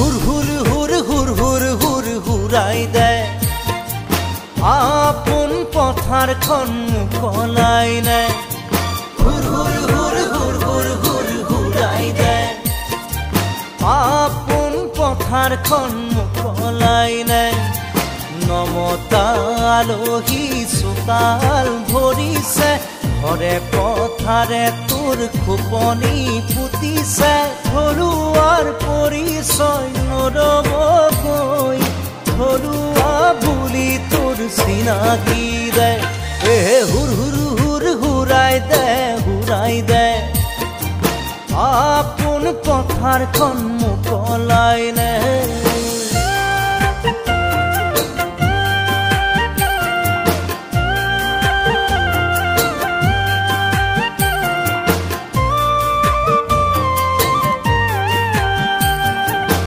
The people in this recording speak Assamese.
হুৰ হুৰ হুৰ হুৰ হুৰ হুৰ হুৰাই দে আপন পথাৰখন মুকলাই নে হুৰ হুৰ হুৰ হুৰ হুৰ হুৰ হুৰাই দে আপন পথাৰখন মুকলাই নে নমতা আলহী চোতাল ভৰিছে ঘৰে পথাৰে তোৰ খোপনি পুতিছে ঘৰুৱাৰ পৰিচয় নৰবকৈ ঘৰুৱা বুলি তোৰ চিনাকি দে হুৰ হুৰ হুৰ হুৰাই দে আপন পথাৰখন মুকলাই নে